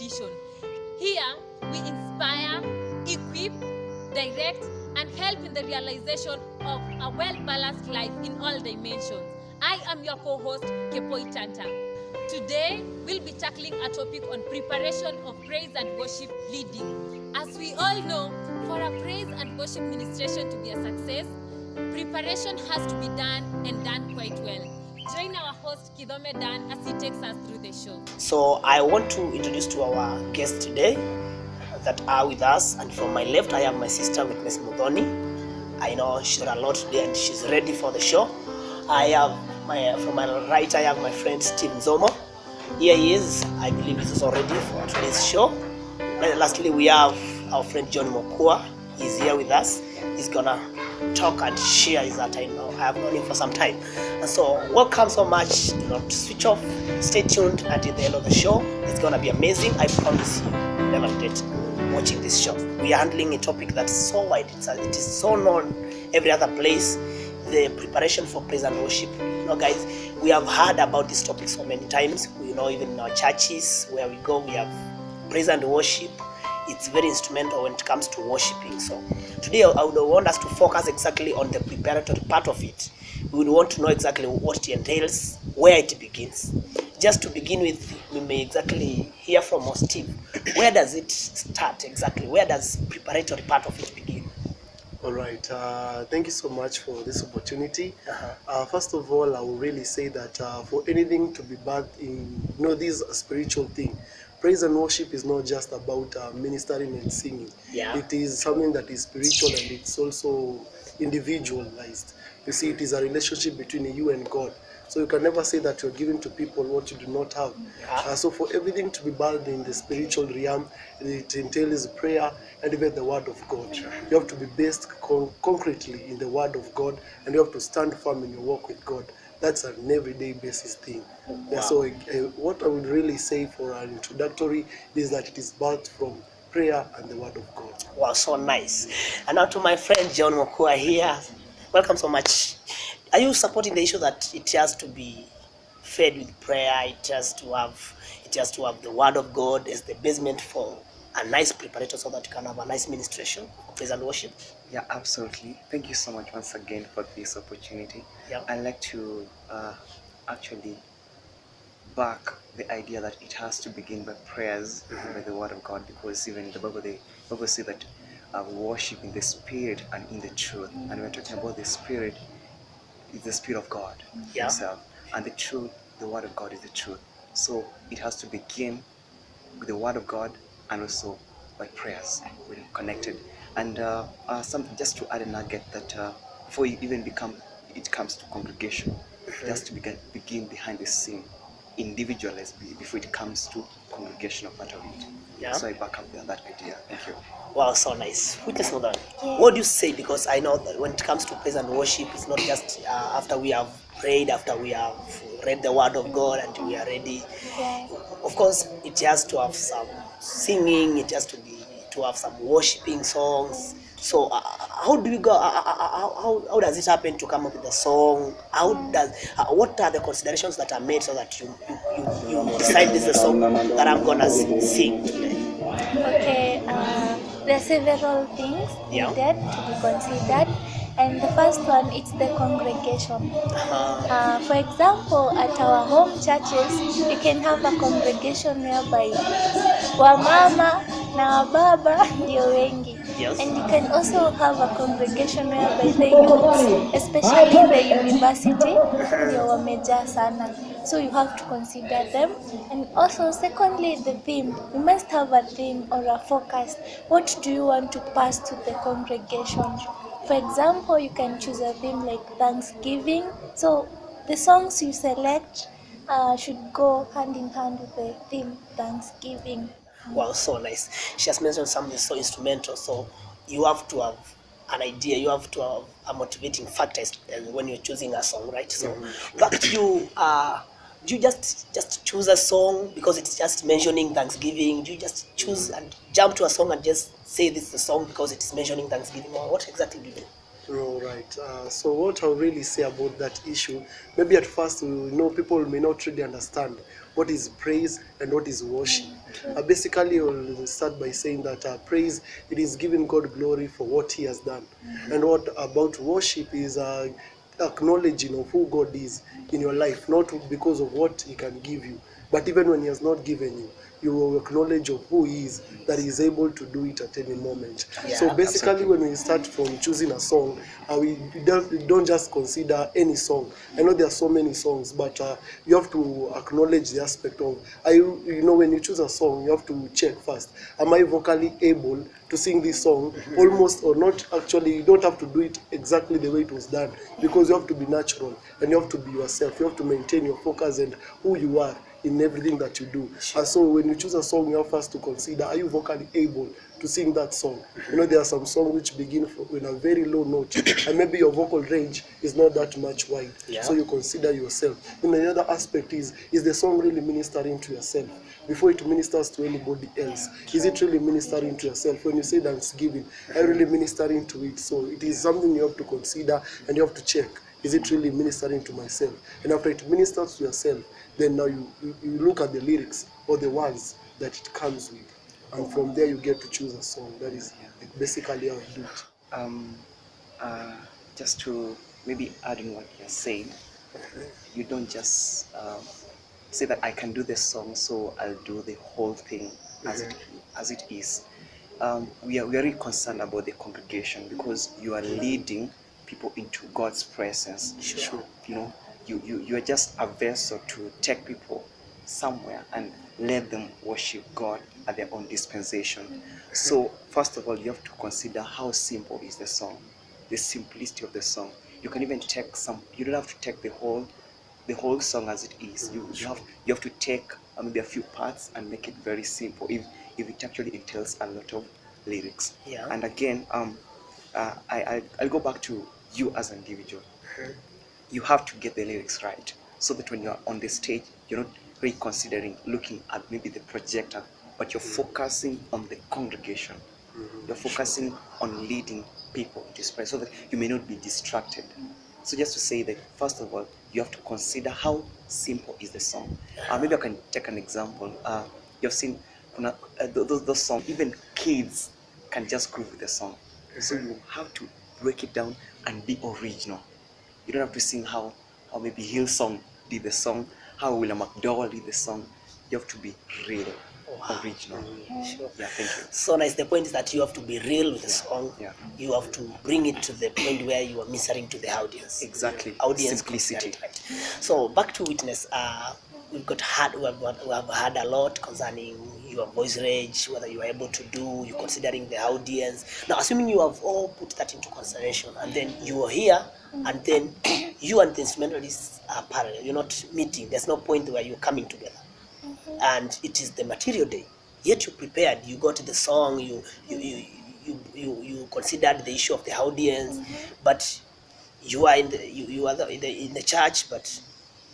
mission. Here, we inspire, equip, direct, and help in the realization of a well-balanced life in all dimensions. I am your co-host, Kithome Dan. Today, we'll be tackling a topic on preparation of praise and worship leading. As we all know, for a praise and worship ministration to be a success, preparation has to be done and done quite well. Join our host Kithome Dan as he takes us through the show. So I want to introduce to our guests today that are with us, and from my left I have my sister Witness Muthoni. I know she's got a lot today and she's ready for the show. From my right I have my friend Steve Nzomo. Here he is. I believe he's also ready for today's show. And lastly we have our friend John Mokua. He's here with us. He's gonna talk and share his that I know. I have known him for some time. And so welcome so much. Do not switch off. Stay tuned until the end of the show. It's gonna be amazing. I promise you. Never regret watching this show. We are handling a topic that's so wide. It is so known every other place. The preparation for praise and worship. You know, guys, we have heard about this topic so many times. We know even in our churches where we go, we have praise and worship. It's very instrumental when it comes to worshiping. So today I would want us to focus exactly on the preparatory part of it. We would want to know exactly what it entails, where it begins. Just to begin with, we may exactly hear from Steve. Where does it start exactly? Where does preparatory part of it begin? All right. Thank you so much for this opportunity. First of all, I will really say that for anything to be birthed in, this spiritual thing, praise and worship is not just about ministering and singing. Yeah. It is something that is spiritual and it's also individualized. You see, it is a relationship between you and God. So you can never say that you're giving to people what you do not have. Yeah. So for everything to be birthed in the spiritual realm, it entails prayer and even the word of God. You have to be based concretely in the word of God, and you have to stand firm in your walk with God. That's an everyday basis thing. Wow. Yeah, so what I would really say for an introductory is that it is birthed from prayer and the word of God. Wow, so nice. And now to my friend John Mokua here. Welcome so much. Are you supporting the issue that it has to be fed with prayer? It has to have the word of God as the basement for a nice preparator, so that you can have a nice ministration of praise and worship? Yeah, absolutely. Thank you so much once again for this opportunity. Yeah. I'd like to actually back the idea that it has to begin by prayers, by the word of God, because even in the Bible says that we worship in the spirit and in the truth. And we're talking about the spirit is the spirit of God himself, and the truth, the word of God is the truth. So it has to begin with the word of God and also by prayers. We're connected. And something just to add a nugget that before you even it comes to congregation, it has to begin behind the scene, individualized before it comes to congregational part of it. Yeah. So I back up that idea. Thank you. Wow, so nice. Witness Muthoni, what do you say? Because I know that when it comes to praise and worship, it's not just after we have prayed, after we have read the word of God and we are ready. Of course, it has to have some singing, it has to have some worshiping songs. So how do we go? How does it happen to come up with a song? What are the considerations that are made so that you decide this is a song that I'm gonna sing today? Okay, there are several things needed to be considered, and the first one is the congregation. For example, at our home churches, you can have a congregation whereby wamama na wababa ndio wengi. Yes. And you can also have a congregation whereby the youth, especially the university, ndio wamejaa sana. So you have to consider them. And also, secondly, the theme. You must have a theme or a focus. What do you want to pass to the congregation? For example, you can choose a theme like Thanksgiving. So the songs you select should go hand in hand with the theme Thanksgiving. Wow, so nice. She has mentioned something so instrumental. So you have to have an idea, you have to have a motivating factor when you're choosing a song, right? So back to you. Do you just choose a song because it's just mentioning Thanksgiving? Do you just choose and jump to a song and just say this is the song because it is mentioning Thanksgiving? Or what exactly do you do? All right. So what I'll really say about that issue, maybe at first we know people may not really understand what is praise and what is worship. Basically, I'll start by saying that praise, it is giving God glory for what He has done, and what about worship is acknowledging of who God is in your life, not because of what He can give you, but even when He has not given you, you will acknowledge of who He is, that He is able to do it at any moment. Yeah, So basically, absolutely. when we start from choosing a song, we don't just consider any song. I know there are so many songs, but you have to acknowledge the aspect of, when you choose a song, you have to check first, am I vocally able to sing this song almost or not? Actually, you don't have to do it exactly the way it was done, because you have to be natural and you have to be yourself. You have to maintain your focus and who you are in everything that you do. And so when you choose a song, you have first to consider, are you vocally able to sing that song? There are some songs which begin with a very low note, and maybe your vocal range is not that much wide. Yeah. So you consider yourself. And the other aspect is the song really ministering to yourself before it ministers to anybody else? Is it really ministering to yourself? When you say Thanksgiving, are you really ministering to it? So it is something you have to consider and you have to check. Is it really ministering to myself? And after it ministers to yourself, then now you look at the lyrics or the words that it comes with. And from there you get to choose a song. That is basically how I do it. Um, just to maybe add on what you're saying, you don't just say that I can do this song, so I'll do the whole thing as it is. We are very concerned about the congregation, because you are leading people into God's presence. Sure. You are just a vessel to take people somewhere and let them worship God at their own dispensation. So first of all, you have to consider how simple is the song, the simplicity of the song. You can even take you don't have to take the whole song as it is. You have to take maybe a few parts and make it very simple, if it actually entails a lot of lyrics. Yeah. And again, I'll go back to you as an individual. You have to get the lyrics right, so that when you're on the stage, you're not really considering looking at maybe the projector, but you're focusing on the congregation. You're focusing on leading people into His presence, so that you may not be distracted. So just to say that, first of all, you have to consider how simple is the song. Maybe I can take an example. You've seen those songs, even kids can just groove with the song. So you have to break it down and be original. You don't have to sing how maybe Hillsong did the song, how William McDowell did the song. You have to be real, original. Sure. Yeah, thank you. So nice. The point is that you have to be real with the song. Yeah. You have to bring it to the point where you are ministering to the audience. Exactly. Audience Simplicity. consider it, right? So back to witness. We have heard a lot concerning your voice range, whether you are able to do, you considering the audience. Now, assuming you have all put that into consideration, and then you are here, and then you and the instrumentalists are parallel. You're not meeting. There's no point where you're coming together. And it is the material day. Yet you prepared. You got the song. You considered the issue of the audience, but you are in the church, but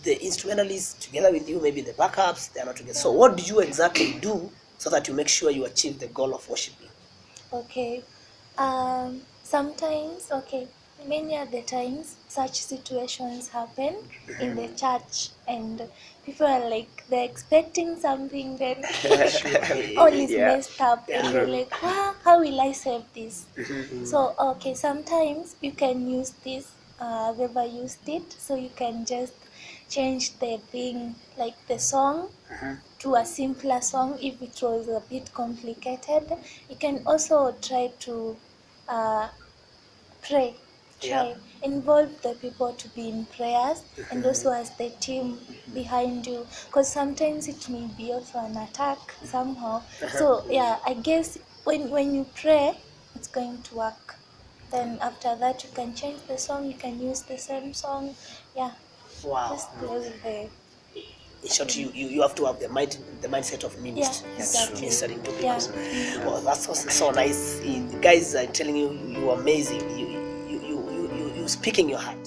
the instrumentalists together with you, maybe the backups, they are not together. So what do you exactly do so that you make sure you achieve the goal of worshiping? Okay. Sometimes, many other times, such situations happen in the church, and people are like, they're expecting something, then all is messed up, and you're like, wow, how will I save this? So, sometimes you can use this, I've ever used it, so you can just change the thing, like the song, to a simpler song if it was a bit complicated. You can also try to pray. Involve the people to be in prayers, and also as the team behind you, because sometimes it may be also an attack somehow. So I guess when you pray, it's going to work. Then after that, you can change the song, you can use the same song. Wow. Just play with the... In short, you have to have the mindset of ministry. Exactly. Ministering to people. Well, that's so nice. Guys, I'm telling you, you're amazing. You speaking your heart.